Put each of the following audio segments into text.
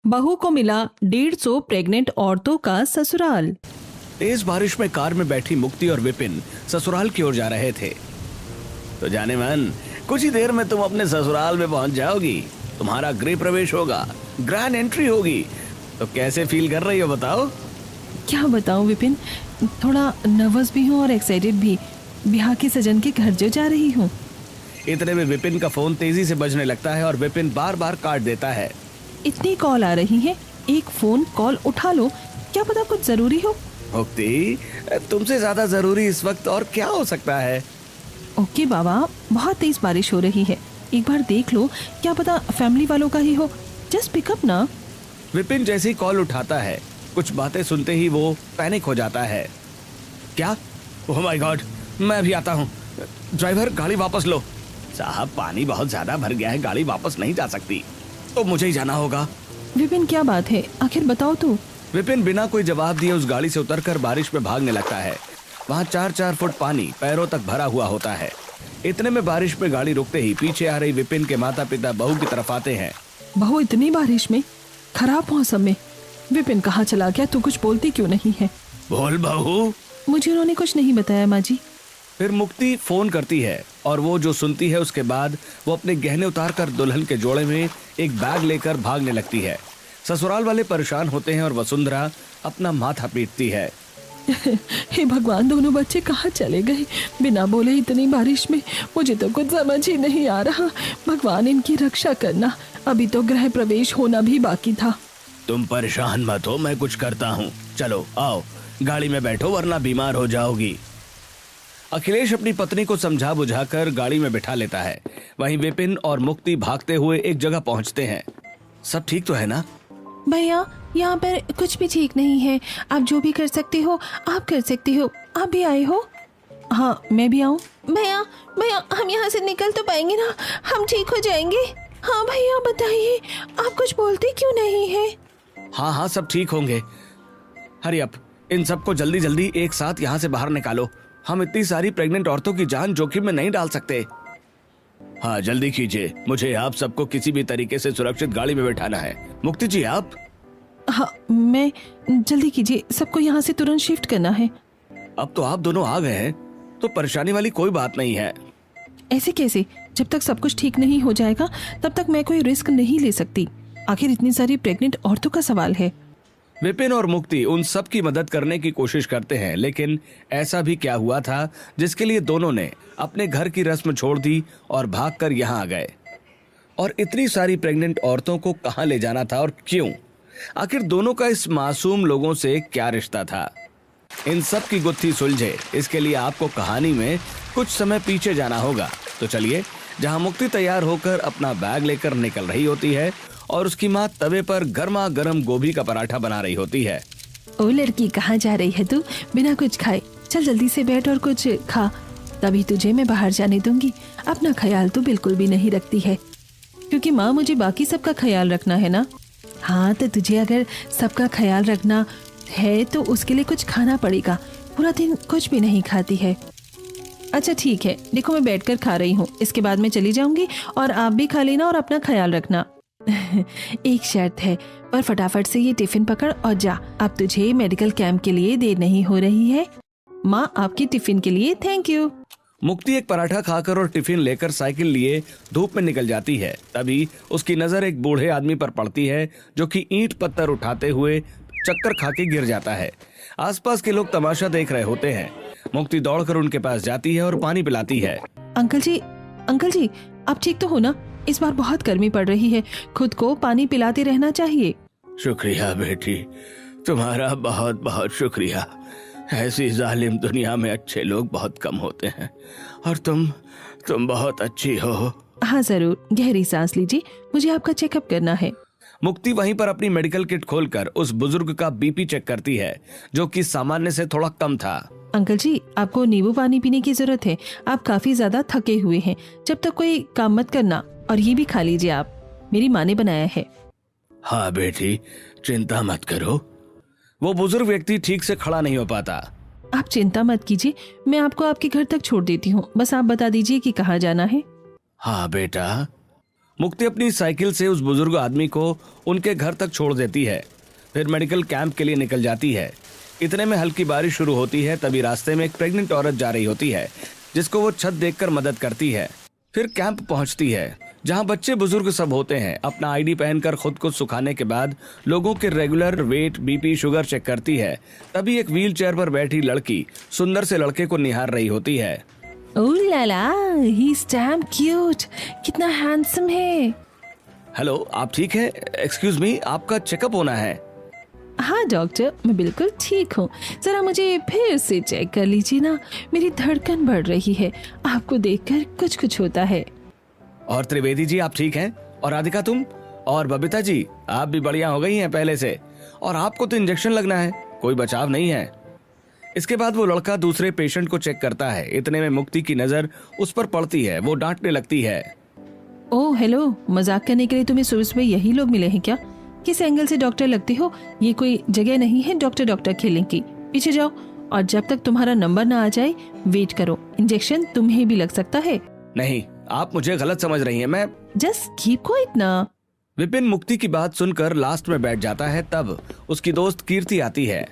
बहू को मिला 150 प्रेग्नेंट औरतों का ससुराल। तेज बारिश में कार में बैठी मुक्ति और विपिन ससुराल की ओर जा रहे थे। तो जाने मन, कुछ ही देर में तुम अपने ससुराल में पहुंच जाओगी। तुम्हारा गृह प्रवेश होगा, ग्रैंड एंट्री होगी। तो कैसे फील कर रही हो बताओ? क्या बताऊं विपिन, थोड़ा नर्वस भी हूँ और एक्साइटेड भी। ब्याह के सजन के घर जो जा रही हूँ। इतने में विपिन का फोन तेजी से बजने लगता है और विपिन बार बार काट देता है। इतनी कॉल आ रही है, एक फोन कॉल उठा लो, क्या पता कुछ जरूरी हो। मुक्ति, तुमसे ज्यादा जरूरी इस वक्त और क्या हो सकता है? ओके बाबा, बहुत तेज बारिश हो रही है, एक बार देख लो, क्या पता फैमिली वालों का ही हो। जस्ट पिकअप ना। विपिन जैसी कॉल उठाता है, कुछ बातें सुनते ही वो पैनिक हो जाता है। क्या? ओह माय गॉड, मैं भी आता हूँ। ड्राइवर, गाड़ी वापस लो। साहब, पानी बहुत ज्यादा भर गया है, गाड़ी वापस नहीं जा सकती, तो मुझे ही जाना होगा। विपिन क्या बात है, आखिर बताओ तो। विपिन बिना कोई जवाब दिए उस गाड़ी से उतरकर बारिश में भागने लगता है। वहाँ 4-4 फुट पानी पैरों तक भरा हुआ होता है। इतने में बारिश में गाड़ी रुकते ही पीछे आ रही विपिन के माता पिता बहू की तरफ आते हैं। बहू, इतनी बारिश में, खराब मौसम में विपिन कहाँ चला गया? तू कुछ बोलती क्यों नहीं है? बोल बहू। मुझे उन्होंने कुछ नहीं बताया माँ जी। फिर मुक्ति फोन करती है और वो जो सुनती है उसके बाद वो अपने गहने उतार कर दुल्हन के जोड़े में एक बैग लेकर भागने लगती है। ससुराल वाले परेशान होते हैं और वसुंधरा अपना माथा पीटती है। हे भगवान, दोनों बच्चे कहाँ चले गए बिना बोले इतनी बारिश में? मुझे तो कुछ समझ ही नहीं आ रहा। भगवान, इनकी रक्षा करना। अभी तो गृह प्रवेश होना भी बाकी था। तुम परेशान मत हो, मैं कुछ करता हूँ। चलो आओ, गाड़ी में बैठो वरना बीमार हो जाओगी। अखिलेश अपनी पत्नी को समझा बुझाकर गाड़ी में बिठा लेता है। वहीं विपिन और मुक्ति भागते हुए एक जगह पहुंचते हैं। सब ठीक तो है ना? भैया, यहाँ पर कुछ भी ठीक नहीं है। आप जो भी कर सकते हो आप कर सकते हो। आप भी आए हो? हाँ, मैं भी आऊँ? भैया भैया, हम यहाँ से निकल तो पाएंगे ना? हम ठीक हो जाएंगे? हाँ भैया बताइए, आप कुछ बोलते क्यों नहीं है? हाँ हाँ, सब ठीक होंगे। हरी अप, इन सबको जल्दी जल्दी एक साथ यहाँ से बाहर निकालो। हम इतनी सारी प्रेग्नेंट औरतों की जान जोखिम में नहीं डाल सकते। हाँ जल्दी कीजिए, मुझे आप सबको किसी भी तरीके से सुरक्षित गाड़ी में बैठाना है। मुक्ति जी आप? हाँ, मैं। जल्दी कीजिए, सबको यहाँ से तुरंत शिफ्ट करना है। अब तो आप दोनों आ गए हैं तो परेशानी वाली कोई बात नहीं है। ऐसे कैसे? जब तक सब कुछ ठीक नहीं हो जाएगा तब तक मैं कोई रिस्क नहीं ले सकती। आखिर इतनी सारी प्रेग्नेंट औरतों का सवाल है। विपिन और मुक्ति उन सब की मदद करने की कोशिश करते हैं, लेकिन ऐसा भी क्या हुआ था जिसके लिए दोनों ने अपने घर की रस्म छोड़ दी और भागकर यहाँ आ गए। और इतनी सारी प्रेग्नेंट औरतों को कहाँ ले जाना था और क्यों? आखिर दोनों का इस मासूम लोगों से क्या रिश्ता था? इन सब की गुत्थी सुलझे इसके लिए आपको कहानी में कुछ समय पीछे जाना होगा। तो चलिए, जहाँ मुक्ति तैयार होकर अपना बैग लेकर निकल रही होती है और उसकी माँ तवे पर गर्मा गर्म गोभी का पराठा बना रही होती है। ओ लड़की, कहाँ जा रही है तू बिना कुछ खाए? चल जल्दी से बैठ और कुछ खा, तभी तुझे मैं बाहर जाने दूंगी। अपना ख्याल तो बिल्कुल भी नहीं रखती है, क्योंकि माँ मुझे बाकी सबका ख्याल रखना है ना। हाँ, तो तुझे अगर सबका ख्याल रखना है तो उसके लिए कुछ खाना पड़ेगा। पूरा दिन कुछ भी नहीं खाती है। अच्छा ठीक है, देखो मैं बैठकर खा रही हूँ, इसके बाद मैं चली जाऊंगी और आप भी खा लेना और अपना ख्याल रखना। एक शर्त है, पर फटाफट से ये टिफिन पकड़ और जा। अब तुझे मेडिकल कैंप के लिए देर नहीं हो रही है। माँ आपकी टिफिन के लिए थैंक यू। मुक्ति एक पराठा खाकर और टिफिन लेकर साइकिल लिए धूप में निकल जाती है। तभी उसकी नजर एक बूढ़े आदमी पर पड़ती है जो कि ईंट पत्थर उठाते हुए चक्कर खा के गिर जाता है। आसपास के लोग तमाशा देख रहे होते हैं। मुक्ति दौड़कर उनके पास जाती है और पानी पिलाती है। अंकल जी, आप ठीक तो हो ना? इस बार बहुत गर्मी पड़ रही है, खुद को पानी पिलाते रहना चाहिए। शुक्रिया बेटी, तुम्हारा बहुत बहुत शुक्रिया। ऐसी जालिम दुनिया में अच्छे लोग बहुत कम होते हैं और तुम बहुत अच्छी हो। हाँ जरूर, गहरी सांस लीजिए, मुझे आपका चेकअप करना है। मुक्ति वहीं पर अपनी मेडिकल किट खोलकर उस बुजुर्ग का बीपी चेक करती है, जो कि सामान्य से थोड़ा कम था। अंकल जी, आपको नींबू पानी पीने की जरूरत है, आप काफी ज्यादा थके हुए हैं। जब तक कोई काम मत करना, और ये भी खा लीजिए, आप मेरी माँ ने बनाया है। हाँ बेटी, चिंता मत करो। वो बुजुर्ग व्यक्ति ठीक से खड़ा नहीं हो पाता। आप चिंता मत कीजिए, मैं आपको आपके घर तक छोड़ देती हूँ, बस आप बता दीजिए कि कहाँ जाना है। हाँ बेटा। मुक्ति अपनी साइकिल से उस बुजुर्ग आदमी को उनके घर तक छोड़ देती है, फिर मेडिकल कैंप के लिए निकल जाती है। इतने में हल्की बारिश शुरू होती है। तभी रास्ते में एक प्रेग्नेंट औरत जा रही होती है, जिसको वो छत देखकर मदद करती है। फिर कैंप पहुंचती है, जहां बच्चे बुजुर्ग सब होते हैं। अपना आईडी पहनकर खुद को सुखाने के बाद लोगों के regular weight, BP, sugar check करती है। तभी एक व्हील चेयर पर बैठी लड़की सुंदर से लड़के को निहार रही होती है। ओह लाला, ही इज डैम क्यूट, कितना हैंडसम है। हेलो, आप ठीक है? एक्सक्यूज मी, आपका चेकअप होना है। हाँ डॉक्टर, मैं बिल्कुल ठीक हूँ। जरा मुझे फिर से चेक कर लीजिए ना, मेरी धड़कन बढ़ रही है। आपको देखकर कुछ कुछ होता है। और त्रिवेदी जी, आप ठीक हैं? और राधिका तुम? और बबीता जी, आप भी बढ़िया हो गई हैं पहले से। और आपको तो इंजेक्शन लगना है, कोई बचाव नहीं है। इसके बाद वो लड़का दूसरे पेशेंट को चेक करता है। इतने में मुक्ति की नजर उस पर पड़ती है। वो डांटने लगती है। ओह हेलो, मजाक करने के लिए तुम्हें सुबह सुबह यही लोग मिले हैं क्या? किस एंगल से डॉक्टर लगते हो? ये कोई जगह नहीं है डॉक्टर खेलने की। पीछे जाओ, और जब तक तुम्हारा नंबर ना आ जाए वेट करो। इंजेक्शन तुम्हें भी लग सकता है। नहीं, आप मुझे गलत समझ रही हैं। मैं जस्ट कीप क्वाइट ना। विपिन मुक्ति की बात सुनकर लास्ट में बैठ जाता है। तब उसकी दोस्त कीर्ति आती है।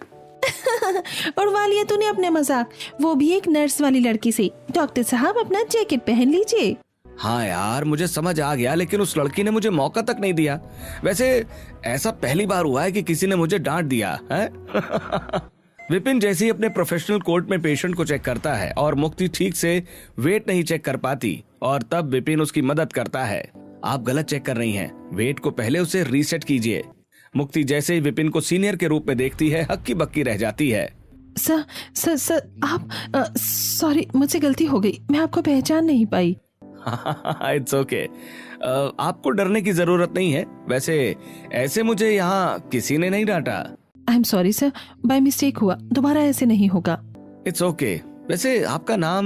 उड़वा लिया तूने अपने मजाक, वो भी एक नर्स वाली लड़की से। डॉक्टर साहब, अपना जैकेट पहन लीजिए। हाँ यार, मुझे समझ आ गया, लेकिन उस लड़की ने मुझे मौका तक नहीं दिया। वैसे ऐसा पहली बार हुआ है कि किसी ने मुझे डांट दिया है। विपिन जैसे ही अपने प्रोफेशनल कोर्ट में पेशेंट को चेक करता है और मुक्ति ठीक से वेट नहीं चेक कर पाती, और तब विपिन उसकी मदद करता है। आप गलत चेक कर रही हैं, वेट को पहले उसे रीसेट कीजिए। मुक्ति जैसे ही विपिन को सीनियर के रूप में देखती है, हक्की बक्की रह जाती है। सर आप सॉरी, मुझसे गलती हो गई, मैं आपको पहचान नहीं पाई। इट्स ओके, आपको डरने की जरूरत नहीं है। वैसे ऐसे मुझे यहाँ किसी ने नहीं डांटा। I am sorry sir, by mistake हुआ, दोबारा ऐसे नहीं होगा। It's okay. वैसे आपका नाम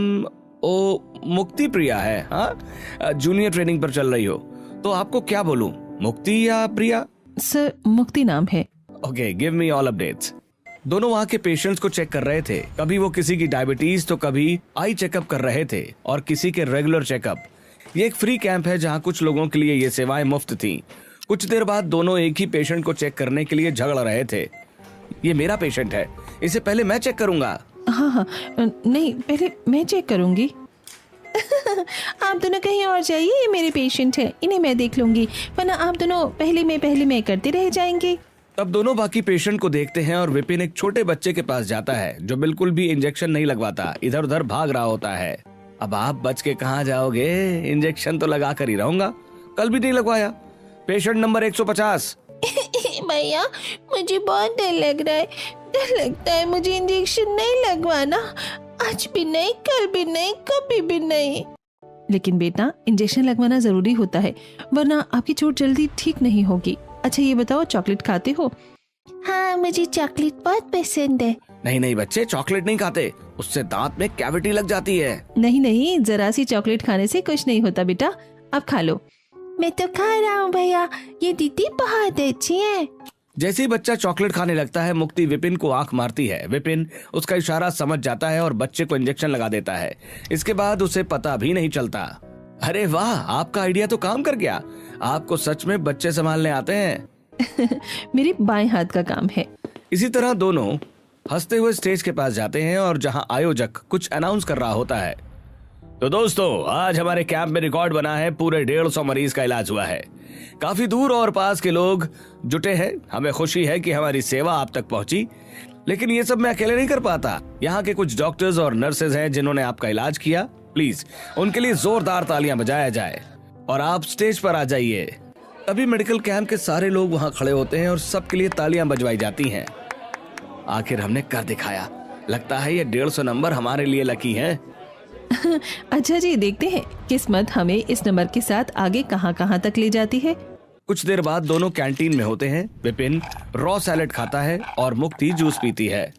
मुक्ति प्रिया है? हाँ, जूनियर ट्रेनिंग पर चल रही हो, तो आपको क्या बोलूं, मुक्ति या प्रिया? सर मुक्ति नाम है। Okay, give me all updates. दोनों वहाँ के पेशेंट्स को चेक कर रहे थे। कभी वो किसी की डायबिटीज तो कभी आई चेकअप कर रहे थे, और किसी के रेगुलर चेकअप। ये एक फ्री कैंप है जहाँ कुछ लोगों के लिए ये सेवाएं मुफ्त थीं। कुछ देर बाद दोनों एक ही पेशेंट को चेक करने के लिए झगड़ रहे थे। ये मेरा पेशेंट है, इसे पहले मैं चेक करूंगा। हाँ, नहीं, पहले मैं चेक करूंगी। आप दोनों कहीं और जाइए, ये मेरे पेशेंट है, इन्हें मैं देख लूंगी, वरना आप दोनों पहले मैं करते रह जाएंगे। तब दोनों बाकी पेशेंट को देखते हैं और विपिन एक छोटे बच्चे के पास जाता है, जो बिल्कुल भी इंजेक्शन नहीं लगवाता, इधर उधर भाग रहा होता है। अब आप बच के कहाँ जाओगे, इंजेक्शन तो लगा कर ही रहूंगा, कल भी नहीं लगवाया। Patient number 150। भैया, मुझे बहुत डर लग रहा है, डर लगता है मुझे इंजेक्शन नहीं लगवाना, आज भी नहीं, कल भी नहीं, कभी भी नहीं। लेकिन बेटा, इंजेक्शन लगवाना जरूरी होता है, वरना आपकी चोट जल्दी ठीक नहीं होगी। अच्छा ये बताओ, चॉकलेट खाते हो? हाँ, मुझे चॉकलेट बहुत पसंद है। नहीं बच्चे, चॉकलेट नहीं खाते, उससे दांत में कैविटी लग जाती है। नहीं, जरा सी चॉकलेट खाने से कुछ नहीं होता बेटा, आप खा लो। मैं तो खा रहा हूँ भैया, ये दीदी बहुत अच्छी है। जैसे ही बच्चा चॉकलेट खाने लगता है, मुक्ति विपिन को आंख मारती है। विपिन उसका इशारा समझ जाता है और बच्चे को इंजेक्शन लगा देता है। इसके बाद उसे पता भी नहीं चलता। अरे वाह, आपका आइडिया तो काम कर गया, आपको सच में बच्चे संभालने आते हैं। मेरे बाएं हाथ का काम है। इसी तरह दोनों हंसते हुए स्टेज के पास जाते हैं, और जहां आयोजक कुछ अनाउंस कर रहा होता है। तो दोस्तों, आज हमारे कैंप में रिकॉर्ड बना है, पूरे 150 मरीज का इलाज हुआ है। काफी दूर और पास के लोग जुटे हैं। हमें खुशी है कि हमारी सेवा आप तक पहुंची, लेकिन ये सब मैं अकेले नहीं कर पाता। यहाँ के कुछ डॉक्टर्स और नर्सेज हैं जिन्होंने आपका इलाज किया। प्लीज उनके लिए जोरदार तालियां बजाया जाए, और आप स्टेज पर आ जाइए। तभी मेडिकल कैंप के सारे लोग वहाँ खड़े होते हैं और सबके लिए तालियां बजवाई जाती हैं। आखिर हमने कर दिखाया, लगता है ये 150 नंबर हमारे लिए लकी है। अच्छा जी, देखते हैं किस्मत हमें इस नंबर के साथ आगे कहां तक ले जाती है। कुछ देर बाद दोनों कैंटीन में होते हैं। विपिन रॉ सैलेड खाता है और मुक्ति जूस पीती है।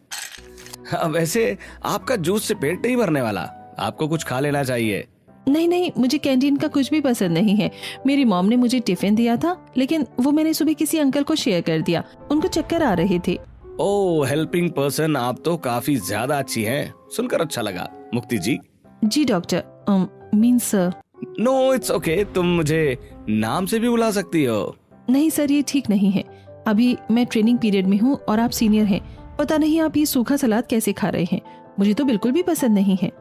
वैसे आपका जूस से पेट नहीं भरने वाला, आपको कुछ खा लेना चाहिए। नहीं, मुझे कैंटीन का कुछ भी पसंद नहीं है। मेरी मॉम ने मुझे टिफिन दिया था, लेकिन वो मैंने सुबह किसी अंकल को शेयर कर दिया, उनको चक्कर आ रहे थे। ओह, हेल्पिंग पर्सन, आप तो काफी ज्यादा अच्छी हैं, सुनकर अच्छा लगा। मुक्ति जी। जी doctor, mean sir. No, it's okay, तुम मुझे नाम से भी बुला सकती हो। नहीं सर, ये ठीक नहीं है। अभी मैं ट्रेनिंग पीरियड में हूँ और आप सीनियर हैं। पता नहीं आप ये सूखा सलाद कैसे खा रहे हैं, मुझे तो बिल्कुल भी पसंद नहीं है।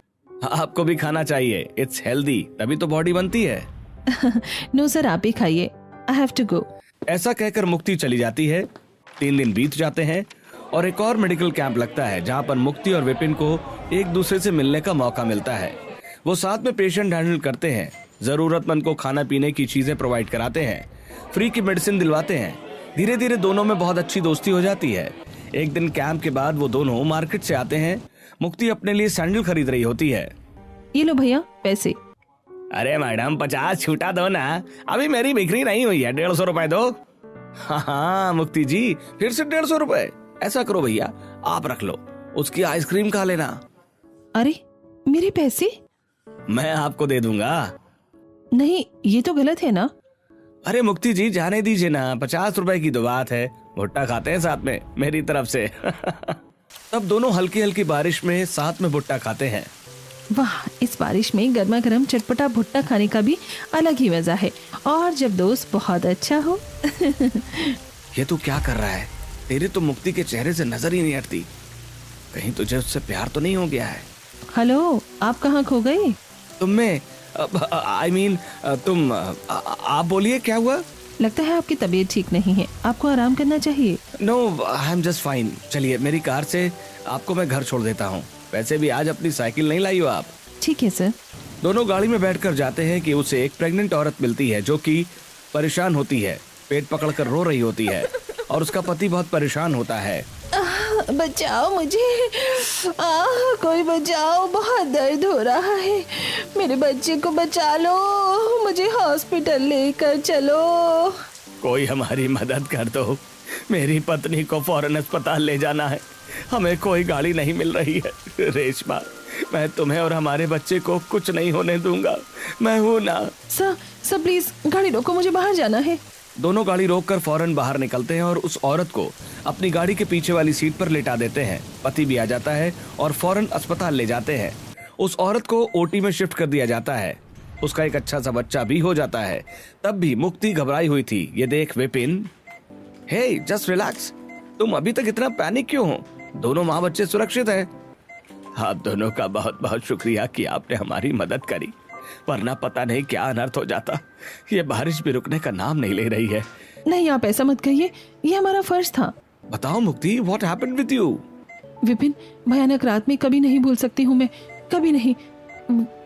आपको भी खाना चाहिए, इट्स हेल्दी, तभी तो बॉडी बनती है। नो सर, आप ही खाइए, आई हैव टू गो। ऐसा कहकर मुक्ति चली जाती है। 3 दिन बीत जाते हैं और एक और मेडिकल कैंप लगता है जहां पर मुक्ति और विपिन को एक दूसरे से मिलने का मौका मिलता है। वो साथ में पेशेंट हैंडल करते हैं, जरूरतमंद को खाना पीने की चीजें प्रोवाइड कराते हैं, फ्री की मेडिसिन दिलवाते हैं। धीरे धीरे दोनों में बहुत अच्छी दोस्ती हो जाती है। एक दिन कैंप के बाद वो दोनों मार्केट से आते हैं। मुक्ति अपने लिए सैंडल खरीद रही होती है। ये लो भैया पैसे। अरे मैडम 50 छूटा दो ना, अभी मेरी बिक्री नहीं हुई है, 150 रुपए दो। हाँ मुक्ति जी, फिर से 150 रुपए। ऐसा करो भैया, आप रख लो, उसकी आइसक्रीम खा लेना। अरे मेरे पैसे? मैं आपको दे दूंगा। नहीं, ये तो गलत है ना। अरे मुक्ति जी जाने दीजिए ना, 50 रुपए की तो बात है, भुट्टा खाते हैं साथ में मेरी तरफ से। तब दोनों हल्की हल्की बारिश में साथ में भुट्टा खाते हैं। वाह, इस बारिश में गर्मा गर्म चटपटा भुट्टा खाने का भी अलग ही मजा है, और जब दोस्त बहुत अच्छा हो। ये तू क्या कर रहा है? तेरे तो मुक्ति के चेहरे से नजर ही नहीं हटती, कहीं तुझे उससे प्यार तो नहीं हो गया है? हेलो, आप कहाँ खो गए? तुम में आई मीन तुम आप बोलिए, क्या हुआ? लगता है आपकी तबीयत ठीक नहीं है, आपको आराम करना चाहिए। No, I am just fine. चलिए मेरी कार से आपको मैं घर छोड़ देता हूँ। वैसे भी आज अपनी साइकिल नहीं लाई हो आप। ठीक है सर। दोनों गाड़ी में बैठकर जाते हैं कि उसे एक प्रेग्नेंट औरत मिलती है जो कि परेशान होती है, पेट पकड़कर रो रही होती है और उसका पति बहुत परेशान होता है। बचाओ मुझे, कोई बचाओ, बहुत दर्द हो रहा है, मेरे बच्चे को बचा लो, मुझे हॉस्पिटल लेकर चलो। कोई हमारी मदद कर दो, मेरी पत्नी को फौरन अस्पताल ले जाना है, हमें कोई गाड़ी नहीं मिल रही है। रेशमा, मैं तुम्हें और हमारे बच्चे को कुछ नहीं होने दूंगा, मैं हूं ना। सर प्लीज गाड़ी रोको, मुझे बाहर जाना है। दोनों गाड़ी रोककर फौरन बाहर निकलते हैं और उस औरत को अपनी गाड़ी के पीछे वाली सीट पर लेटा देते हैं। पति भी आ जाता है और फौरन अस्पताल ले जाते हैं। उस औरत को ओटी में शिफ्ट कर दिया जाता है, उसका एक अच्छा सा बच्चा भी हो जाता है। तब भी मुक्ति घबराई हुई थी। ये देख विपिन, हे जस्ट रिलैक्स, तुम अभी तक इतना पैनिक क्यों हो? दोनों माँ बच्चे सुरक्षित हैं। आप दोनों का बहुत बहुत शुक्रिया कि आपने हमारी मदद करी, वरना पता नहीं क्या अनर्थ हो जाता। ये बारिश भी रुकने का नाम नहीं ले रही है। नहीं, आप ऐसा मत कहिए, ये हमारा फर्ज था। बताओ मुक्ति, what happened with you? Vipin, भयानक रात में कभी नहीं भूल सकती हूँ मैं, कभी नहीं।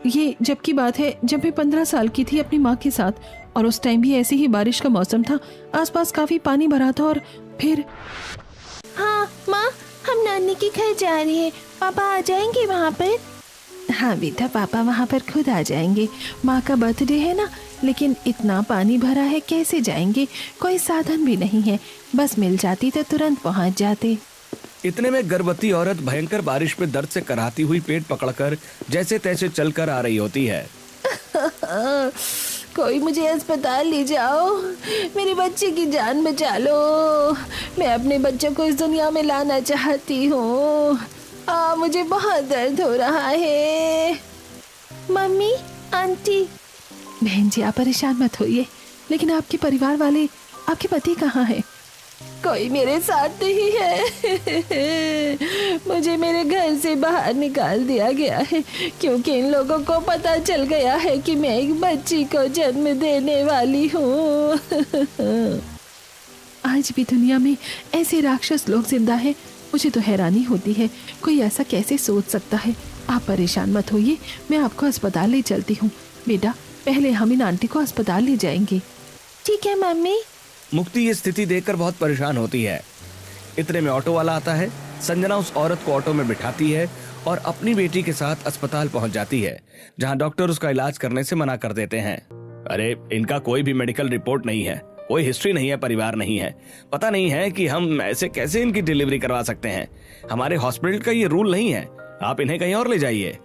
ये जब की बात है जब मैं 15 साल की थी अपनी माँ के साथ, और उस टाइम भी ऐसी ही बारिश का मौसम था, आसपास काफी पानी भरा था। और फिर हाँ माँ, हम नानी के घर जा रहे हैं, पापा आ जाएंगे वहाँ पर? हाँ बेटा, पापा वहाँ पर खुद आ जाएंगे, माँ का बर्थडे है ना। लेकिन इतना पानी भरा है, कैसे जाएंगे? कोई साधन भी नहीं है, बस मिल जाती तो तुरंत पहुँच जाते। इतने में गर्भवती औरत भयंकर बारिश में दर्द से कराहती हुई पेट पकड़कर जैसे तैसे चलकर आ रही होती है। कोई मुझे अस्पताल ले जाओ, मेरे बच्चे की जान बचा लो, मैं अपने बच्चों को इस दुनिया में लाना चाहती हूँ। मुझे बहुत दर्द हो रहा है। Mummy, aunty. बहन जी, आप परेशान मत होइए, लेकिन आपके परिवार वाले, आपके पति कहाँ हैं? कोई मेरे साथ नहीं है। मुझे मेरे घर से बाहर निकाल दिया गया है क्योंकि इन लोगों को पता चल गया है कि मैं एक बच्ची को जन्म देने वाली हूँ। आज भी दुनिया में ऐसे राक्षस लोग जिंदा हैं, मुझे तो हैरानी होती है, कोई ऐसा कैसे सोच सकता है। आप परेशान मत होइए, मैं आपको अस्पताल ले चलती हूँ। बेटा, पहले हम इन आंटी को अस्पताल ले जाएंगे। ठीक है मम्मी। मुक्ति ये स्थिति देखकर बहुत परेशान होती है। इतने में ऑटो वाला आता है। संजना उस औरत को ऑटो में बिठाती है और अपनी बेटी के साथ अस्पताल पहुंच जाती है, जहां डॉक्टर उसका इलाज करने से मना कर देते हैं। अरे इनका कोई भी मेडिकल रिपोर्ट नहीं है, कोई हिस्ट्री नहीं है, परिवार नहीं है, पता नहीं है कि हम ऐसे कैसे इनकी डिलीवरी करवा सकते हैं। हमारे हॉस्पिटल का ये रूल नहीं है, आप इन्हें कहीं और ले जाइए।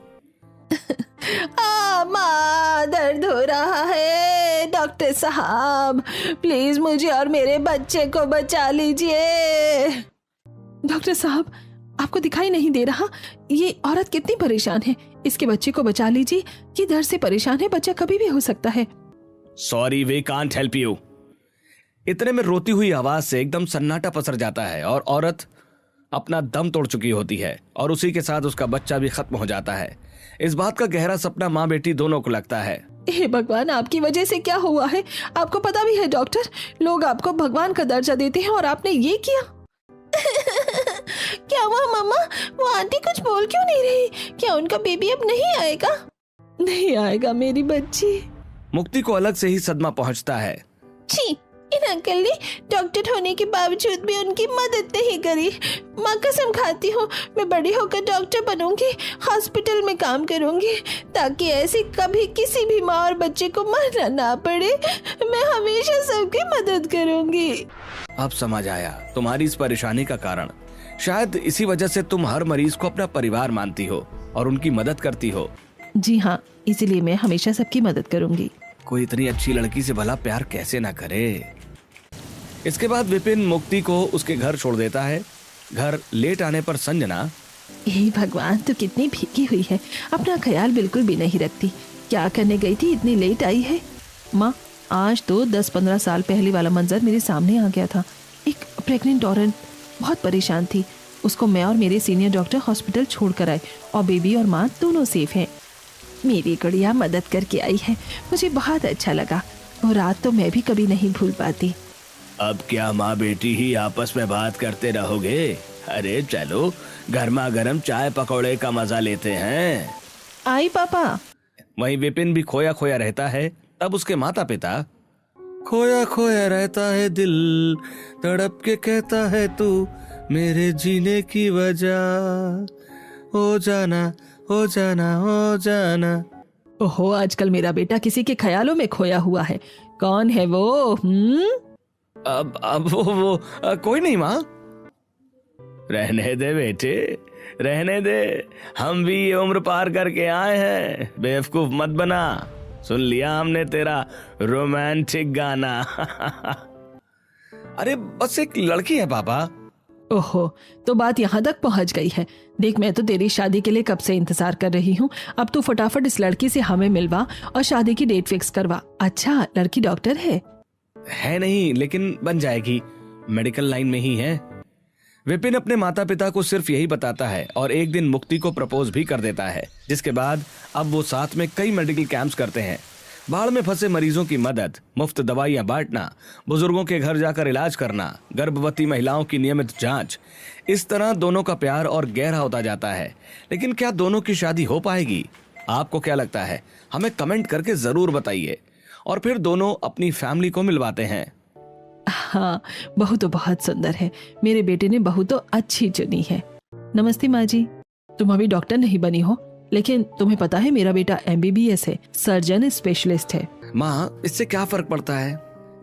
माँ, दर्द हो रहा है, डॉक्टर साहब प्लीज मुझे और मेरे बच्चे को बचा लीजिए। डॉक्टर साहब, आपको दिखाई नहीं दे रहा ये औरत कितनी परेशान है? इसके बच्चे को बचा लीजिए, ये दर्द से परेशान है, बच्चा कभी भी हो सकता है। Sorry, we can't help you. इतने में रोती हुई आवाज से एकदम सन्नाटा पसर जाता है और औरत अपना दम तोड़ चुकी होती है और उसी के साथ उसका बच्चा भी खत्म हो जाता है। इस बात का गहरा सपना माँ बेटी दोनों को लगता है। हे भगवान, आपकी वजह से क्या हुआ है? आपको पता भी है डॉक्टर, लोग आपको भगवान का दर्जा देते हैं और आपने ये किया। क्या हुआ मम्मा? वो आंटी कुछ बोल क्यों नहीं रही? क्या उनका बेबी अब नहीं आएगा? नहीं आएगा मेरी बच्ची। मुक्ति को अलग से ही सदमा पहुंचता है। छी, इन अंकल ने डॉक्टर होने के बावजूद भी उनकी मदद नहीं करी। माँ कसम खाती हूँ, मैं बड़ी होकर डॉक्टर बनूंगी, हॉस्पिटल में काम करूंगी, ताकि ऐसे कभी किसी भी माँ और बच्चे को मरना ना पड़े। मैं हमेशा सबकी मदद करूंगी। अब समझ आया तुम्हारी इस परेशानी का कारण। शायद इसी वजह से तुम हर मरीज को अपना परिवार मानती हो और उनकी मदद करती हो। जी हाँ, इसीलिए मैं हमेशा सबकी मदद करूंगी। कोई इतनी अच्छी लड़की से भला प्यार कैसे ना करे। इसके बाद विपिन मुक्ति को उसके घर छोड़ देता है। घर लेट आने पर संजना, हे भगवान, तो कितनी भीगी हुई है, अपना ख्याल बिल्कुल भी नहीं रखती। क्या करने गई थी, इतनी लेट आई है? माँ, आज तो 10-15 साल पहले वाला मंजर मेरे सामने आ गया था। एक प्रेग्नेंट औरत बहुत परेशान थी, उसको मैं और मेरे सीनियर डॉक्टर हॉस्पिटल छोड़ कर आए और बेबी और माँ दोनों सेफ हैं। मेरी गुड़िया मदद करके आई है, मुझे बहुत अच्छा लगा। वो रात तो मैं भी कभी नहीं भूल पाती। अब क्या माँ बेटी ही आपस में बात करते रहोगे? अरे चलो गर्मा गर्म चाय पकौड़े का मजा लेते हैं। आई पापा। वहीं विपिन भी खोया खोया रहता है। तब उसके माता पिता, खोया खोया रहता है दिल, तड़प के कहता है तू मेरे जीने की वजह, हो जाना हो जाना हो जाना। ओहो, आजकल मेरा बेटा किसी के ख्यालों में खोया हुआ है। कौन है वो? अब वो कोई नहीं माँ। रहने दे बेटे, रहने दे, हम भी ये उम्र पार करके आए हैं, बेवकूफ मत बना। सुन लिया हमने तेरा रोमांटिक गाना। अरे बस एक लड़की है पापा। ओहो, तो बात यहाँ तक पहुँच गई है। देख, मैं तो तेरी शादी के लिए कब से इंतजार कर रही हूँ। अब तू फटाफट इस लड़की से हमें मिलवा और शादी की डेट फिक्स करवा। अच्छा, लड़की डॉक्टर है नहीं, लेकिन बन जाएगी, मेडिकल लाइन में ही है। विपिन अपने माता पिता को सिर्फ यही बताता है और एक दिन मुक्ति को प्रपोज भी कर देता है, जिसके बाद अब वो साथ में कई मेडिकल कैंप्स करते हैं। बाढ़ में फंसे मरीजों की मदद, मुफ्त दवाइयां बांटना, बुजुर्गों के घर जाकर इलाज करना, गर्भवती महिलाओं की नियमित जांच। इस तरह दोनों का प्यार और गहरा होता जाता है। लेकिन क्या दोनों की शादी हो पाएगी? आपको क्या लगता है? हमें कमेंट करके जरूर बताइए। और फिर दोनों अपनी फैमिली को मिलवाते हैं। हाँ, बहू तो बहुत सुंदर है। मेरे बेटे ने बहू तो अच्छी चुनी है। नमस्ते माँ जी। तुम अभी डॉक्टर नहीं बनी हो, लेकिन तुम्हें पता है मेरा बेटा MBBS है, सर्जन स्पेशलिस्ट है। माँ, इससे क्या फर्क पड़ता है?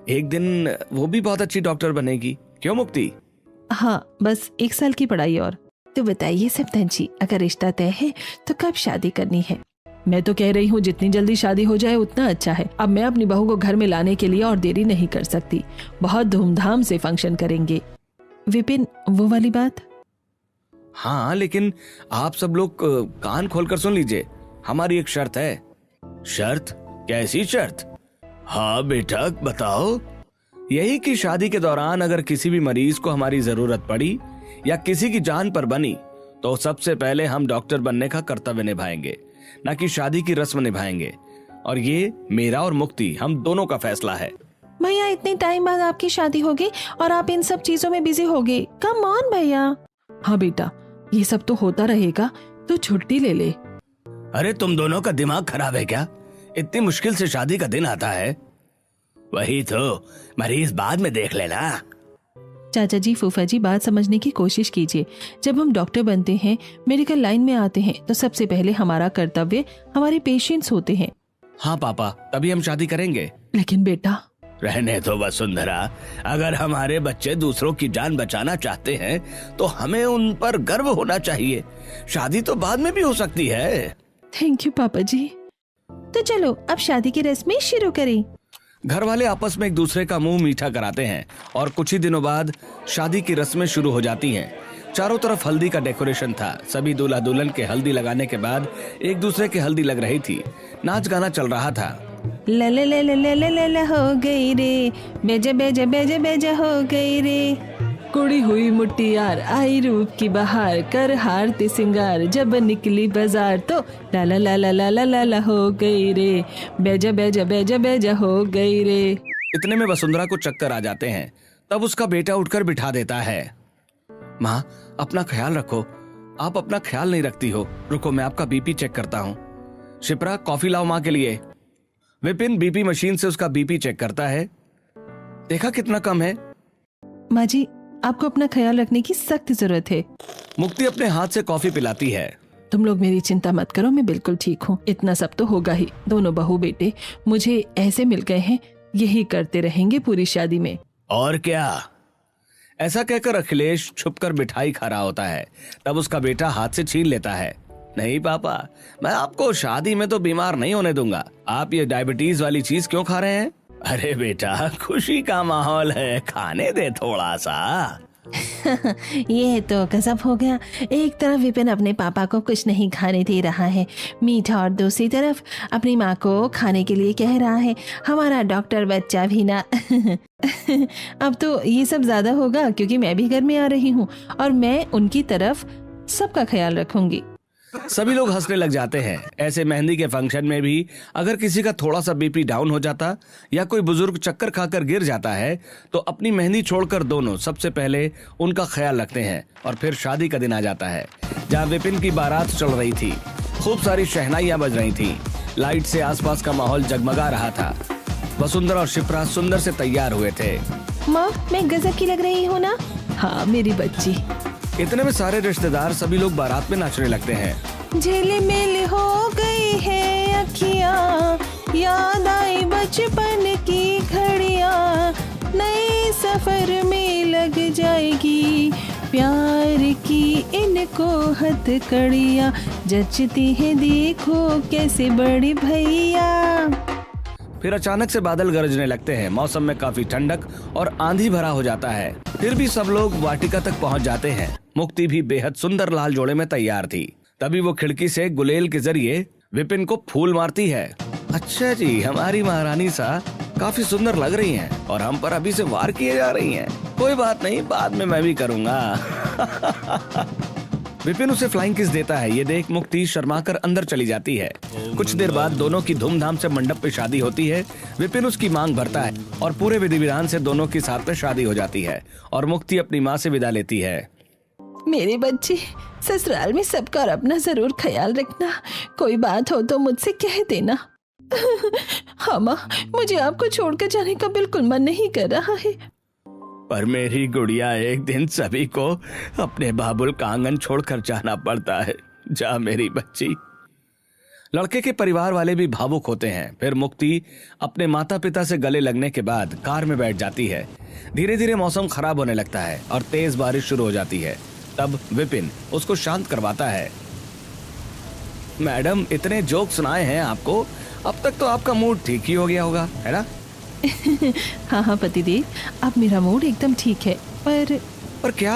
एक दिन वो भी बहुत अच्छी डॉक्टर बनेगी, क्यों मुक्ति? हाँ, बस 1 साल की पढ़ाई और। तो बताइए सप्तन जी, अगर रिश्ता तय है तो कब शादी करनी है? मैं तो कह रही हूँ जितनी जल्दी शादी हो जाए उतना अच्छा है। अब मैं अपनी बहू को घर में लाने के लिए और देरी नहीं कर सकती। बहुत धूमधाम से फंक्शन करेंगे। विपिन, वो वाली बात? हाँ, लेकिन आप सब लोग कान खोलकर सुन लीजिए। हमारी एक शर्त है। शर्त? कैसी शर्त? हाँ बेटा, बताओ। यही कि शादी के दौरान अगर किसी भी मरीज को हमारी जरूरत पड़ी या किसी की जान पर बनी, तो सबसे पहले हम डॉक्टर बनने का कर्तव्य निभाएंगे, ना कि शादी की रस्म निभाएंगे। और ये मेरा और मुक्ति, हम दोनों का फैसला है। भैया, इतने टाइम बाद आपकी शादी होगी और आप इन सब चीजों में बिजी होगे। कम ऑन भैया। हाँ बेटा, ये सब तो होता रहेगा, तो छुट्टी ले ले। अरे तुम दोनों का दिमाग खराब है क्या? इतनी मुश्किल से शादी का दिन आता है। वही तो, मरीज बाद में देख लेना। चाचा जी, फूफा जी, बात समझने की कोशिश कीजिए। जब हम डॉक्टर बनते हैं, मेडिकल लाइन में आते हैं, तो सबसे पहले हमारा कर्तव्य हमारे पेशेंट्स होते हैं। हाँ पापा, तभी हम शादी करेंगे। लेकिन बेटा, रहने दो वसुंधरा। अगर हमारे बच्चे दूसरों की जान बचाना चाहते हैं तो हमें उन पर गर्व होना चाहिए। शादी तो बाद में भी हो सकती है। थैंक यू पापा जी। तो चलो अब शादी की रस्में शुरू करें। घर वाले आपस में एक दूसरे का मुंह मीठा कराते हैं और कुछ ही दिनों बाद शादी की रस्में शुरू हो जाती हैं। चारों तरफ हल्दी का डेकोरेशन था। सभी दूल्हा दुल्हन के हल्दी लगाने के बाद एक दूसरे के हल्दी लग रही थी। नाच गाना चल रहा था। ले ले ले ले ले ले ले ले हो गई रे, बेजा बेजा बेजा बेजा हो गई रे, कुड़ी हुई मुट्टियार आई रूप की बहार, कर हार ते सिंगार जब निकली बाजार, तो ला ला ला ला ला ला ला ला हो गई रे, बेजा बेजा बेजा बेजा हो गई रे। इतने में वसुंधरा को चक्कर आ जाते हैं। तब उसका बेटा उठकर बिठा देता है। माँ, अपना ख्याल रखो। आप अपना ख्याल नहीं रखती हो। रुको, मैं आपका बीपी चेक करता हूँ। शिप्रा, कॉफी लाओ माँ के लिए। विपिन बीपी मशीन से उसका बीपी चेक करता है। देखा कितना कम है। माँ जी, आपको अपना ख्याल रखने की सख्त जरूरत है। मुक्ति अपने हाथ से कॉफी पिलाती है। तुम लोग मेरी चिंता मत करो, मैं बिल्कुल ठीक हूँ। इतना सब तो होगा ही। दोनों बहू बेटे मुझे ऐसे मिल गए हैं, यही करते रहेंगे पूरी शादी में। और क्या। ऐसा कहकर अखिलेश छुपकर मिठाई खा रहा होता है। तब उसका बेटा हाथ से छीन लेता है। नहीं पापा, मैं आपको शादी में तो बीमार नहीं होने दूंगा। आप ये डायबिटीज वाली चीज क्यों खा रहे हैं? अरे बेटा, खुशी का माहौल है, खाने दे थोड़ा सा। ये तो गजब हो गया। एक तरफ विपिन अपने पापा को कुछ नहीं खाने दे रहा है मीठा, और दूसरी तरफ अपनी माँ को खाने के लिए कह रहा है। हमारा डॉक्टर बच्चा भी ना। अब तो ये सब ज्यादा होगा, क्योंकि मैं भी घर में आ रही हूँ और मैं उनकी तरफ सबका ख्याल रखूंगी। सभी लोग हंसने लग जाते हैं। ऐसे मेहंदी के फंक्शन में भी अगर किसी का थोड़ा सा बीपी डाउन हो जाता या कोई बुजुर्ग चक्कर खाकर गिर जाता है तो अपनी मेहंदी छोड़कर दोनों सबसे पहले उनका ख्याल रखते हैं। और फिर शादी का दिन आ जाता है, जहाँ विपिन की बारात चल रही थी। खूब सारी शहनाइयां बज रही थी। लाइट से आसपास का माहौल जगमगा रहा था। वसुंधरा और शिप्रा सुंदर से तैयार हुए थे। माँ, मैं गजब की लग रही हूँ ना? हाँ मेरी बच्ची। इतने में सारे रिश्तेदार, सभी लोग बारात में नाचने लगते हैं। झिलमिल हो गई है अखियाँ, याद आई बचपन की घड़ियाँ, नए सफर में लग जाएगी प्यार की इनको हथकड़ियाँ, जचती है देखो कैसे बड़े भैया। फिर अचानक से बादल गरजने लगते हैं। मौसम में काफी ठंडक और आंधी भरा हो जाता है। फिर भी सब लोग वाटिका तक पहुंच जाते हैं। मुक्ति भी बेहद सुंदर लाल जोड़े में तैयार थी। तभी वो खिड़की से गुलेल के जरिए विपिन को फूल मारती है। अच्छा जी, हमारी महारानी सा काफी सुंदर लग रही हैं और हम पर अभी से वार किए जा रही हैं। कोई बात नहीं, बाद में मैं भी करूंगा। विपिन उसे फ्लाइंग किस देता है। ये देख मुक्ति शर्माकर अंदर चली जाती है। कुछ देर बाद दोनों की धूमधाम से मंडप पे शादी होती है। विपिन उसकी मांग भरता है और पूरे विधि विधान से दोनों की साथ में शादी हो जाती है और मुक्ति अपनी माँ से विदा लेती है। मेरे बच्चे, ससुराल में सबका और अपना जरूर ख्याल रखना। कोई बात हो तो मुझसे कह देना। हाँ माँ, मुझे आपको छोड़कर जाने का बिल्कुल मन नहीं कर रहा है। पर मेरी गुड़िया, एक दिन सभी को अपने बाबुल का आंगन छोड़कर जाना पड़ता है। जा मेरी बच्ची। लड़के के परिवार वाले भी भावुक होते हैं। फिर मुक्ति अपने माता पिता से गले लगने के बाद कार में बैठ जाती है। धीरे धीरे मौसम खराब होने लगता है और तेज बारिश शुरू हो जाती है। तब विपिन उसको शांत करवाता है। मैडम, इतने जोक सुनाए हैं आपको, अब तक तो आपका मूड ठीक ही हो गया होगा, है ना? हाँ हाँ पतिदेव, अब मेरा मूड एकदम ठीक है। पर क्या?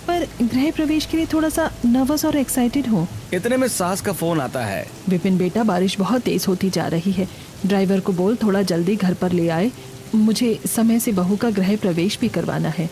पर गृह प्रवेश के लिए थोड़ा सा नर्वस और एक्साइटेड हूँ। इतने में सास का फोन आता है। विपिन बेटा, बारिश बहुत तेज होती जा रही है। ड्राइवर को बोल थोड़ा जल्दी घर पर ले आए। मुझे समय से बहू का गृह प्रवेश भी करवाना है।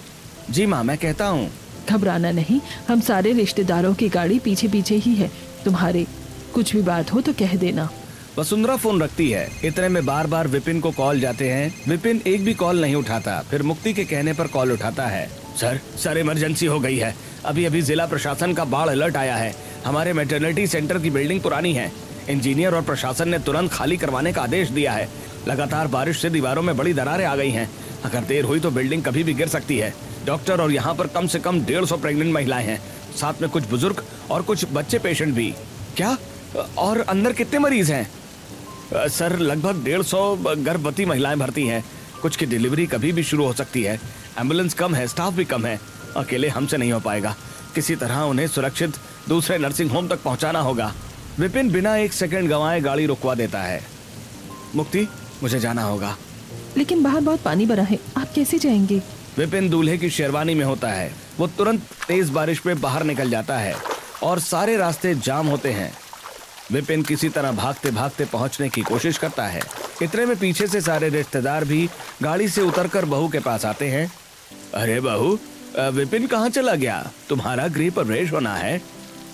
जी माँ, मैं कहता हूँ। घबराना नहीं, हम सारे रिश्तेदारों की गाड़ी पीछे पीछे ही है तुम्हारे। कुछ भी बात हो तो कह देना। वसुंधरा फोन रखती है। इतने में बार बार विपिन को कॉल जाते हैं। विपिन एक भी कॉल नहीं उठाता। फिर मुक्ति के कहने पर कॉल उठाता है। सर इमरजेंसी हो गई है। अभी अभी जिला प्रशासन का बाढ़ अलर्ट आया है। हमारे मैटरनिटी सेंटर की बिल्डिंग पुरानी है। इंजीनियर और प्रशासन ने तुरंत खाली करवाने का आदेश दिया है। लगातार बारिश से दीवारों में बड़ी दरारें आ गई हैं। अगर देर हुई तो बिल्डिंग कभी भी गिर सकती है। डॉक्टर और यहाँ पर कम से कम 150 प्रेग्नेंट महिलाएं हैं, साथ में कुछ बुजुर्ग और कुछ बच्चे पेशेंट भी। क्या? और अंदर कितने मरीज हैं? सर, लगभग 150 गर्भवती महिलाएं भर्ती हैं। कुछ की डिलीवरी कभी भी शुरू हो सकती है। एम्बुलेंस कम है, स्टाफ भी कम है। अकेले हमसे नहीं हो पाएगा। किसी तरह उन्हें सुरक्षित दूसरे नर्सिंग होम तक पहुंचाना होगा। विपिन बिना एक सेकंड गंवाए गाड़ी रुकवा देता है। मुक्ति, मुझे जाना होगा। लेकिन बाहर बहुत पानी भरा है, आप कैसे जाएंगे? विपिन दूल्हे की शेरवानी में होता है। वो तुरंत तेज बारिश में बाहर निकल जाता है और सारे रास्ते जाम होते हैं। विपिन किसी तरह भागते भागते पहुंचने की कोशिश करता है। इतने में पीछे से सारे रिश्तेदार भी गाड़ी से उतरकर बहू के पास आते हैं। अरे बहू, विपिन कहाँ चला गया? तुम्हारा गृह प्रवेश होना है।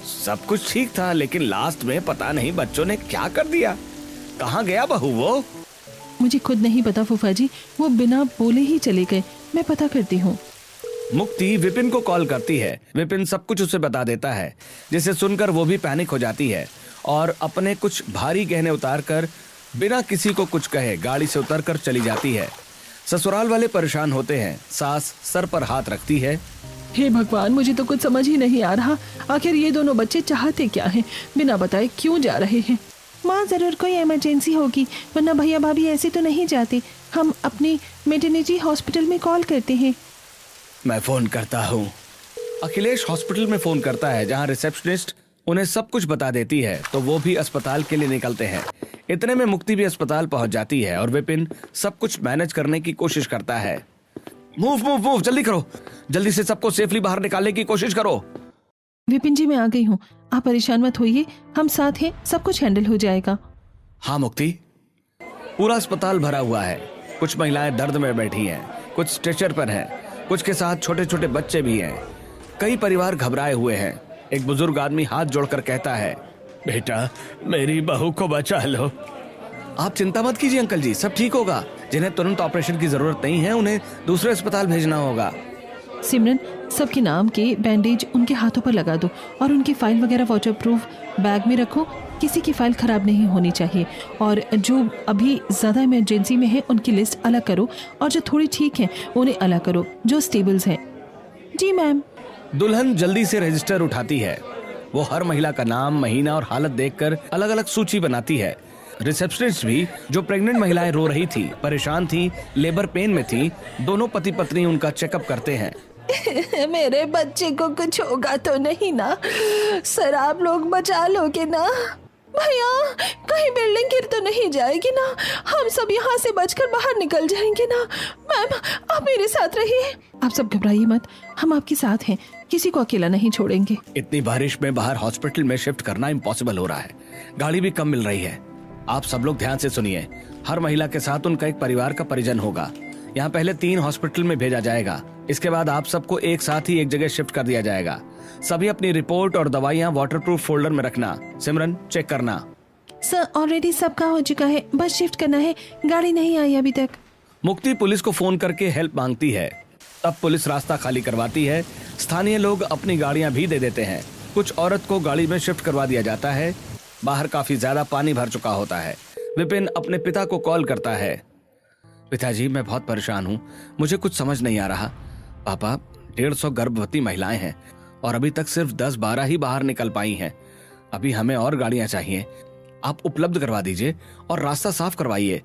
सब कुछ ठीक था, लेकिन लास्ट में पता नहीं बच्चों ने क्या कर दिया। कहाँ गया बहू वो? मुझे खुद नहीं पता फूफा जी, वो बिना बोले ही चले गए। मैं पता करती हूँ। मुक्ति विपिन को कॉल करती है। विपिन सब कुछ उसे बता देता है, जिसे सुनकर वो भी पैनिक हो जाती है और अपने कुछ भारी गहने उतारकर बिना किसी को कुछ कहे गाड़ी से उतरकर चली जाती है। ससुराल वाले परेशान होते हैं। सास सर पर हाथ रखती है। हे भगवान, मुझे तो कुछ समझ ही नहीं आ रहा। आखिर ये दोनों बच्चे चाहते क्या हैं? बिना बताए क्यों जा रहे हैं? माँ, जरूर कोई इमरजेंसी होगी, वरना भैया भाभी ऐसे तो नहीं जाते। हम अपनी मेटर्निटी हॉस्पिटल में कॉल करते हैं। मैं फोन करता हूँ। अखिलेश हॉस्पिटल में फोन करता है, जहाँ रिसेप्शनिस्ट उन्हें सब कुछ बता देती है, तो वो भी अस्पताल के लिए निकलते हैं। इतने में मुक्ति भी अस्पताल पहुंच जाती है और विपिन सब कुछ मैनेज करने की कोशिश करता है। मूव मूव मूव, जल्दी करो, जल्दी से सबको सेफली बाहर निकालने की कोशिश करो। विपिन जी, मैं आ गई हूँ, आप परेशान मत होइए, हम साथ हैं, सब कुछ हैंडल हो जाएगा। हाँ मुक्ति। पूरा अस्पताल भरा हुआ है। कुछ महिलाएं दर्द में बैठी हैं, कुछ स्ट्रेचर पर हैं, कुछ के साथ छोटे छोटे बच्चे भी हैं। कई परिवार घबराए हुए हैं। एक बुजुर्ग आदमी हाथ जोड़कर कहता है, बेटा, मेरी बहू को बचा लो। आप चिंता मत कीजिए अंकल जी, सब ठीक होगा। जिन्हें तुरंत ऑपरेशन की जरूरत नहीं है, उन्हें दूसरे अस्पताल भेजना होगा। सिमरन, सबके नाम के बैंडेज उनके हाथों पर लगा दो और उनकी फाइल वगैरह वाटरप्रूफ बैग में रखो। किसी की फाइल खराब नहीं होनी चाहिए। और जो अभी ज़्यादा इमरजेंसी में है उनकी लिस्ट अलग करो, और जो थोड़ी ठीक है उन्हें अलग करो, जो स्टेबल्स हैं। जी मैम। दुल्हन जल्दी से रजिस्टर उठाती है। वो हर महिला का नाम, महीना और हालत देखकर अलग अलग सूची बनाती है। रिसेप्शनिस्ट भी, जो प्रेग्नेंट महिलाएं रो रही थी, परेशान थी, लेबर पेन में थी, दोनों पति पत्नी उनका चेकअप करते हैं। मेरे बच्चे को कुछ होगा तो नहीं ना? सर, आप लोग बचा लोगे ना? भैया, कहीं बिल्डिंग गिर तो नहीं जाएगी ना? हम सब यहाँ से बचकर बाहर निकल जाएंगे ना? मैम, आप मेरे साथ रहिए। आप सब घबराइए मत, हम आपके साथ हैं, किसी को अकेला नहीं छोड़ेंगे। इतनी बारिश में बाहर हॉस्पिटल में शिफ्ट करना इम्पॉसिबल हो रहा है। गाड़ी भी कम मिल रही है। आप सब लोग ध्यान से सुनिए। हर महिला के साथ उनका एक परिवार का परिजन होगा। यहाँ पहले 3 हॉस्पिटल में भेजा जाएगा। इसके बाद आप सबको एक साथ ही एक जगह शिफ्ट कर दिया जाएगा। सभी अपनी रिपोर्ट और दवाइयाँ वाटरप्रूफ फोल्डर में रखना। सिमरन, चेक करना। सर, ऑलरेडी सबका हो चुका है, बस शिफ्ट करना है। गाड़ी नहीं आई अभी तक। मुक्ति पुलिस को फोन करके हेल्प मांगती है। तब पुलिस रास्ता खाली करवाती है। स्थानीय लोग अपनी गाड़ियां भी दे देते हैं। कुछ औरत को गाड़ी में शिफ्ट करवा दिया जाता है। बाहर काफी ज्यादा पानी भर चुका होता है। विपिन अपने पिता को कॉल करता है। पिताजी, मैं बहुत परेशान हूँ, मुझे कुछ समझ नहीं आ रहा। पापा, 150 गर्भवती महिलाएं हैं और अभी तक सिर्फ 10-12 ही बाहर निकल पाई हैं। अभी हमें और गाड़ियां चाहिए। आप उपलब्ध करवा दीजिए और रास्ता साफ करवाइए।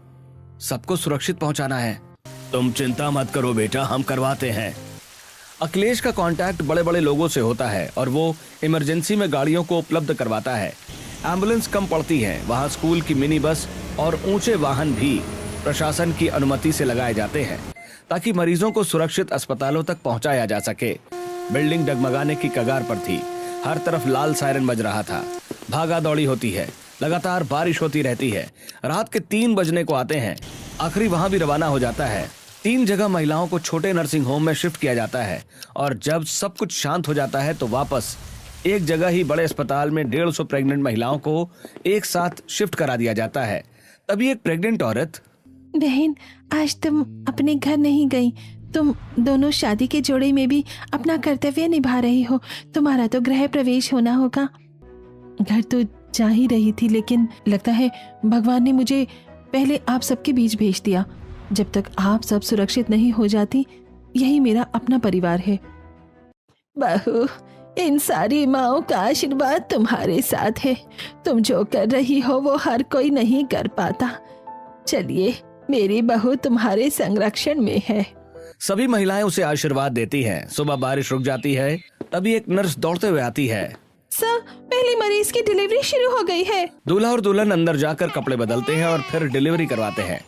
सबको सुरक्षित पहुंचाना है। तुम चिंता मत करो बेटा, हम करवाते हैं। अखिलेश का कांटेक्ट बड़े बड़े लोगों से होता है और वो इमरजेंसी में गाड़ियों को उपलब्ध करवाता है। एम्बुलेंस कम पड़ती है, वहाँ स्कूल की मिनी बस और ऊंचे वाहन भी प्रशासन की अनुमति से लगाए जाते हैं, ताकि मरीजों को सुरक्षित अस्पतालों तक पहुंचाया जा सके। बिल्डिंग डगमगाने की कगार पर थी। हर तरफ लाल सायरन बज रहा था। भागा दौड़ी होती है। लगातार बारिश होती रहती है। रात के 3 बजने को आते हैं। आखिरी वहां भी रवाना हो जाता है। 3 जगह महिलाओं को छोटे नर्सिंग होम में शिफ्ट किया जाता है और जब सब कुछ शांत हो जाता है तो वापस एक जगह ही बड़े अस्पताल में 150 प्रेग्नेंट महिलाओं को एक साथ शिफ्ट करा दिया जाता है। तभी एक प्रेग्नेंट औरत, बहन, आज तुम अपने घर नहीं गई। तुम दोनों शादी के जोड़े में भी अपना कर्तव्य निभा रही हो। तुम्हारा तो गृह प्रवेश होना होगा। घर तो जा ही रही थी, लेकिन लगता है भगवान ने मुझे पहले आप सबके बीच भेज दिया। जब तक आप सब सुरक्षित नहीं हो जाती, यही मेरा अपना परिवार है। बहू, इन सारी माओं का आशीर्वाद तुम्हारे साथ है। तुम जो कर रही हो वो हर कोई नहीं कर पाता। चलिए, मेरी बहू तुम्हारे संरक्षण में है। सभी महिलाएं उसे आशीर्वाद देती हैं। सुबह बारिश रुक जाती है। तभी एक नर्स दौड़ते हुए आती है। सर, पहले मरीज की डिलीवरी शुरू हो गई है। दूल्हा और दुल्हन अंदर जाकर कपड़े बदलते हैं और फिर डिलीवरी करवाते हैं।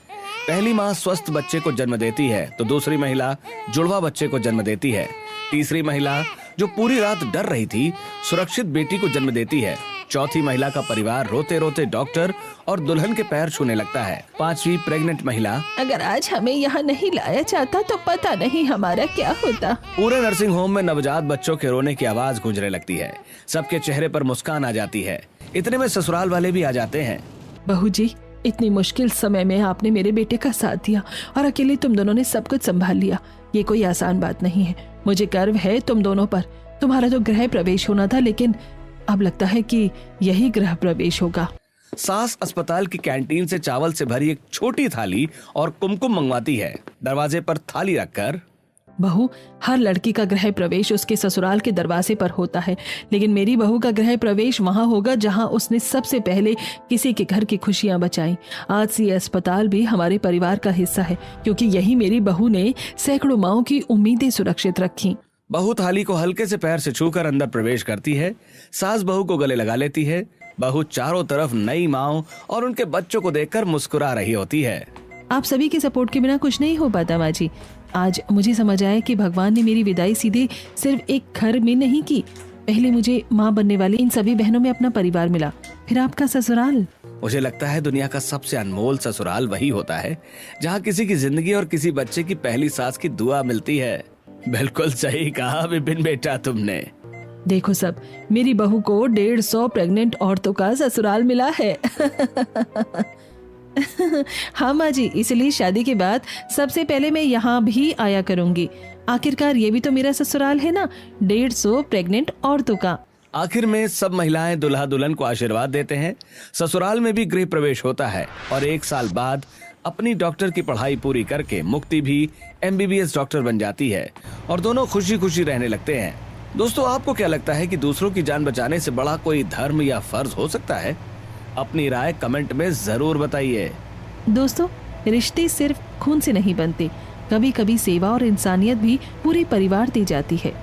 पहली माँ स्वस्थ बच्चे को जन्म देती है तो दूसरी महिला जुड़वा बच्चे को जन्म देती है। तीसरी महिला जो पूरी रात डर रही थी सुरक्षित बेटी को जन्म देती है। चौथी महिला का परिवार रोते रोते डॉक्टर और दुल्हन के पैर छूने लगता है। पांचवी प्रेग्नेंट महिला, अगर आज हमें यहाँ नहीं लाया जाता तो पता नहीं हमारा क्या होता। पूरे नर्सिंग होम में नवजात बच्चों के रोने की आवाज गूंजने लगती है। सबके चेहरे पर मुस्कान आ जाती है। इतने में ससुराल वाले भी आ जाते हैं। बहू जी, इतनी मुश्किल समय में आपने मेरे बेटे का साथ दिया और अकेले तुम दोनों ने सब कुछ संभाल लिया। ये कोई आसान बात नहीं है। मुझे गर्व है तुम दोनों पर। तुम्हारा तो गृह प्रवेश होना था, लेकिन अब लगता है कि यही गृह प्रवेश होगा। सास अस्पताल की कैंटीन से चावल से भरी एक छोटी थाली और कुमकुम मंगवाती है। दरवाजे पर थाली रखकर, बहू, हर लड़की का गृह प्रवेश उसके ससुराल के दरवाजे पर होता है, लेकिन मेरी बहू का गृह प्रवेश वहां होगा जहां उसने सबसे पहले किसी के घर की खुशियां बचाई। आज से ये अस्पताल भी हमारे परिवार का हिस्सा है, क्योंकि यही मेरी बहू ने सैकड़ों माओं की उम्मीदें सुरक्षित रखी। बहू थाली को हल्के से पैर से छूकर अंदर प्रवेश करती है। सास बहू को गले लगा लेती है। बहू चारों तरफ नई माओ और उनके बच्चों को देखकर मुस्कुरा रही होती है। आप सभी के सपोर्ट के बिना कुछ नहीं हो पाता माँ जी। आज मुझे समझ आया कि भगवान ने मेरी विदाई सीधे सिर्फ एक घर में नहीं की। पहले मुझे माँ बनने वाली इन सभी बहनों में अपना परिवार मिला, फिर आपका ससुराल। मुझे लगता है दुनिया का सबसे अनमोल ससुराल वही होता है जहाँ किसी की जिंदगी और किसी बच्चे की पहली सांस की दुआ मिलती है। बिल्कुल सही कहा विपिन बेटा तुमने। देखो सब, मेरी बहू को 150 प्रेग्नेंट औरतों का ससुराल मिला है। हाँ माँ जी, इसलिए शादी के बाद सबसे पहले मैं यहाँ भी आया करूंगी। आखिरकार ये भी तो मेरा ससुराल है ना, 150 प्रेग्नेंट औरतों का। आखिर में सब महिलाएं दुल्हा दुल्हन को आशीर्वाद देते हैं। ससुराल में भी गृह प्रवेश होता है और 1 साल बाद अपनी डॉक्टर की पढ़ाई पूरी करके मुक्ति भी MBBS डॉक्टर बन जाती है और दोनों खुशी खुशी रहने लगते हैं। दोस्तों, आपको क्या लगता है कि दूसरों की जान बचाने से बड़ा कोई धर्म या फर्ज हो सकता है? अपनी राय कमेंट में जरूर बताइए। दोस्तों, रिश्ते सिर्फ खून से नहीं बनते, कभी कभी सेवा और इंसानियत भी पूरे परिवार दी जाती है।